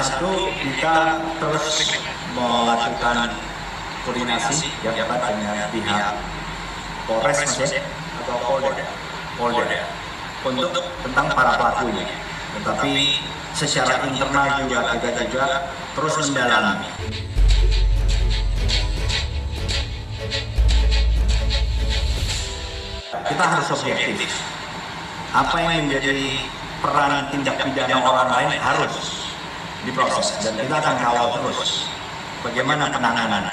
satu, kita terus melakukan koordinasi yang erat dengan pihak Polres Mas ya, atau Polda untuk tentang para pelakunya. Tetapi secara internal juga kita terus mendalami. Kita harus objektif. Apa yang menjadi peran tindak pidana orang lain harus diproses dan kita akan kawal terus bagaimana penanganan.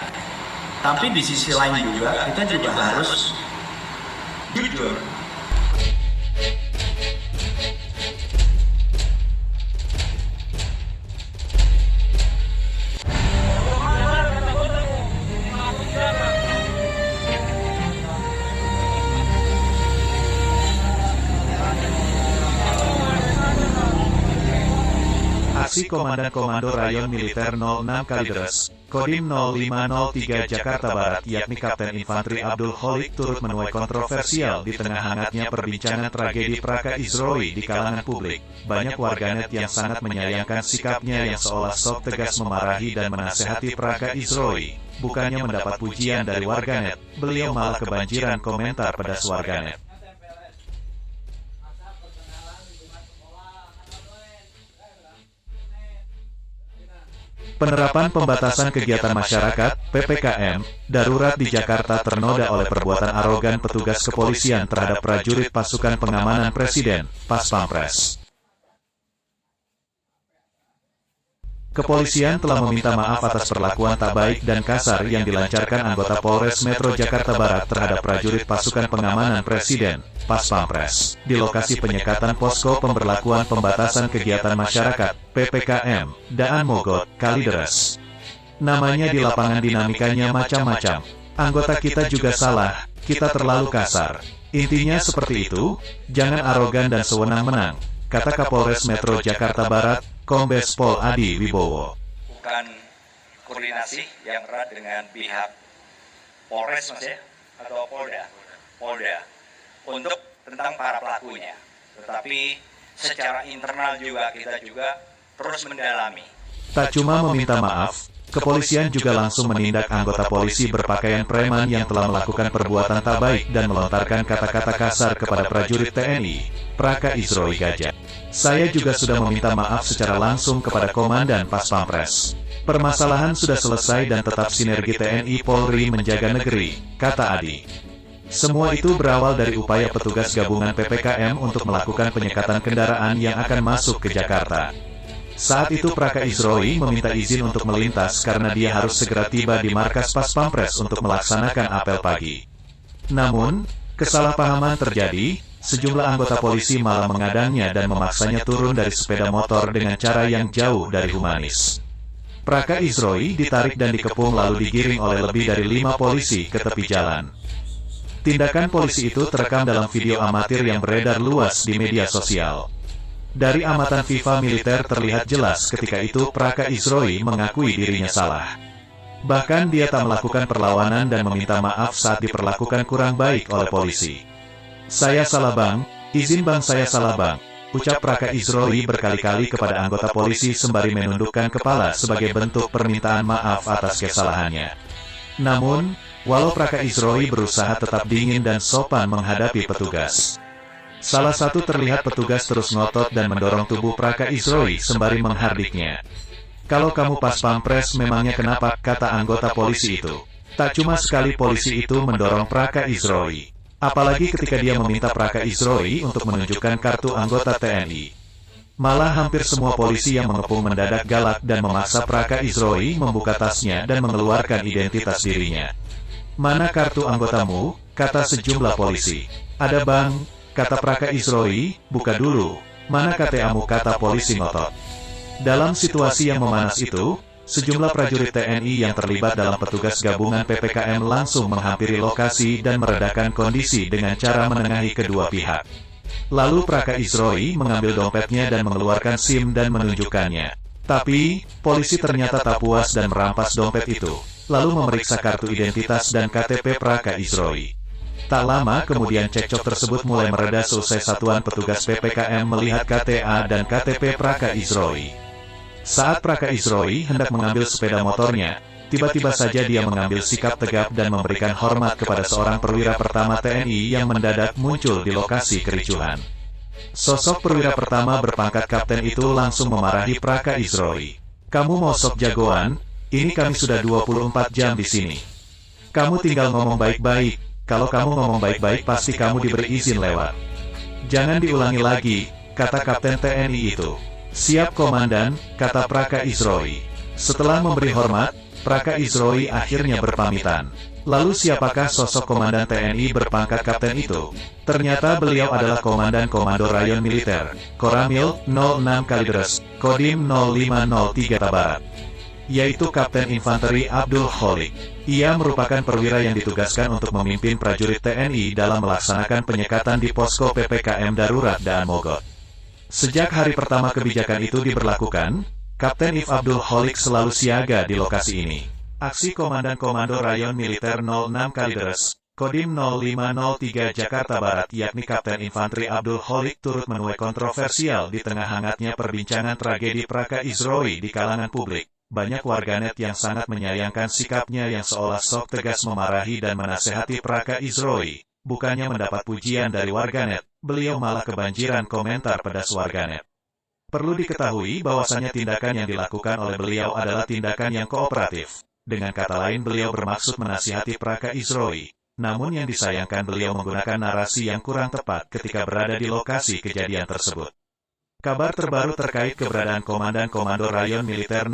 Tapi di sisi lain juga kita juga harus jujur. Aksi Komandan Komando Rayon Militer 06 Kalideres, Kodim 0503 Jakarta Barat yakni Kapten Infanteri Abdul Kholik turut menuai kontroversial di tengah hangatnya perbincangan tragedi Praka Izroi di kalangan publik. Banyak warganet yang sangat menyayangkan sikapnya yang seolah sok tegas memarahi dan menasehati Praka Izroi. Bukannya mendapat pujian dari warganet, beliau malah kebanjiran komentar pedas warganet. Penerapan pembatasan kegiatan masyarakat, PPKM, darurat di Jakarta ternoda oleh perbuatan arogan petugas kepolisian terhadap prajurit pasukan pengamanan Presiden, Pas Pampres. Kepolisian telah meminta maaf atas perlakuan tak baik dan kasar yang dilancarkan anggota Polres Metro Jakarta Barat terhadap prajurit pasukan pengamanan Presiden, Pas Pampres, di lokasi penyekatan posko pemberlakuan pembatasan kegiatan masyarakat, PPKM, Daan Mogot, Kalideres. Namanya di lapangan dinamikanya macam-macam. Anggota kita juga salah, kita terlalu kasar. Intinya seperti itu, jangan arogan dan sewenang-menang, kata Kapolres Metro Jakarta Barat, Kombes Pol Adi Wibowo. Bukan koordinasi yang erat dengan pihak Polres Mas ya, atau Polda untuk tentang para pelakunya. Tetapi secara internal juga kita terus mendalami. Tak cuma meminta maaf, kepolisian juga langsung menindak anggota polisi berpakaian preman yang telah melakukan perbuatan tak baik dan melontarkan kata-kata kasar kepada prajurit TNI, Praka Izroi Gajah. Saya juga sudah meminta maaf secara langsung kepada Komandan Pas Pampres. Permasalahan sudah selesai dan tetap sinergi TNI Polri menjaga negeri, kata Adi. Semua itu berawal dari upaya petugas gabungan PPKM untuk melakukan penyekatan kendaraan yang akan masuk ke Jakarta. Saat itu Praka Izroi meminta izin untuk melintas karena dia harus segera tiba di markas Pas Pampres untuk melaksanakan apel pagi. Namun, kesalahpahaman terjadi, sejumlah anggota polisi malah mengadangnya dan memaksanya turun dari sepeda motor dengan cara yang jauh dari humanis. Praka Izroi ditarik dan dikepung lalu digiring oleh lebih dari 5 polisi ke tepi jalan. Tindakan polisi itu terekam dalam video amatir yang beredar luas di media sosial. Dari amatan FIFA militer terlihat jelas ketika itu Praka Izroi mengakui dirinya salah. Bahkan dia tak melakukan perlawanan dan meminta maaf saat diperlakukan kurang baik oleh polisi. Saya salah bang, izin bang saya salah bang, ucap Praka Izroi berkali-kali kepada anggota polisi sembari menundukkan kepala sebagai bentuk permintaan maaf atas kesalahannya. Namun, walau Praka Izroi berusaha tetap dingin dan sopan menghadapi petugas. Salah satu terlihat petugas terus ngotot dan mendorong tubuh Praka Izroi sembari menghardiknya. Kalau kamu Pas Pampres memangnya kenapa, kata anggota polisi itu. Tak cuma sekali polisi itu mendorong Praka Izroi. Apalagi ketika dia meminta Praka Izroi untuk menunjukkan kartu anggota TNI. Malah hampir semua polisi yang mengepung mendadak galak dan memaksa Praka Izroi membuka tasnya dan mengeluarkan identitas dirinya. Mana kartu anggotamu? Kata sejumlah polisi. Ada bang, kata Praka Izroi, buka dulu. Mana KTA-mu? Kata polisi ngotot. Dalam situasi yang memanas itu, sejumlah prajurit TNI yang terlibat dalam petugas gabungan PPKM langsung menghampiri lokasi dan meredakan kondisi dengan cara menengahi kedua pihak. Lalu Praka Izroi mengambil dompetnya dan mengeluarkan SIM dan menunjukkannya. Tapi, polisi ternyata tak puas dan merampas dompet itu, lalu memeriksa kartu identitas dan KTP Praka Izroi. Tak lama kemudian cekcok tersebut mulai mereda seusai satuan petugas PPKM melihat KTA dan KTP Praka Izroi. Saat Praka Isroi hendak mengambil sepeda motornya, tiba-tiba saja dia mengambil sikap tegap dan memberikan hormat kepada seorang perwira pertama TNI yang mendadak muncul di lokasi kericuhan. Sosok perwira pertama berpangkat kapten itu langsung memarahi Praka Isroi. "Kamu mau sok jagoan? Ini kami sudah 24 jam di sini. Kamu tinggal ngomong baik-baik. Kalau kamu ngomong baik-baik pasti kamu diberi izin lewat. Jangan diulangi lagi," kata kapten TNI itu. "Siap komandan," kata Praka Isroi. Setelah memberi hormat, Praka Isroi akhirnya berpamitan. Lalu siapakah sosok komandan TNI berpangkat kapten itu? Ternyata beliau adalah Komandan Komando Rayon Militer, Koramil 06 Kalideres, Kodim 0503 Tabarat, yaitu Kapten Infanteri Abdul Kholik. Ia merupakan perwira yang ditugaskan untuk memimpin prajurit TNI dalam melaksanakan penyekatan di posko PPKM Darurat Daan Mogot. Sejak hari pertama kebijakan itu diberlakukan, Kapten If Abdul Kholik selalu siaga di lokasi ini. Aksi Komandan Komando Rayon Militer 06 Kalideres, Kodim 0503 Jakarta Barat yakni Kapten Infanteri Abdul Kholik turut menuai kontroversial di tengah hangatnya perbincangan tragedi Praka Isroi di kalangan publik. Banyak warganet yang sangat menyayangkan sikapnya yang seolah sok tegas memarahi dan menasehati Praka Isroi. Bukannya mendapat pujian dari warganet, beliau malah kebanjiran komentar pedas warganet. Perlu diketahui bahwasannya tindakan yang dilakukan oleh beliau adalah tindakan yang kooperatif. Dengan kata lain beliau bermaksud menasihati Praka Isroi. Namun yang disayangkan beliau menggunakan narasi yang kurang tepat ketika berada di lokasi kejadian tersebut. Kabar terbaru terkait keberadaan Komandan Komando Rayon Militer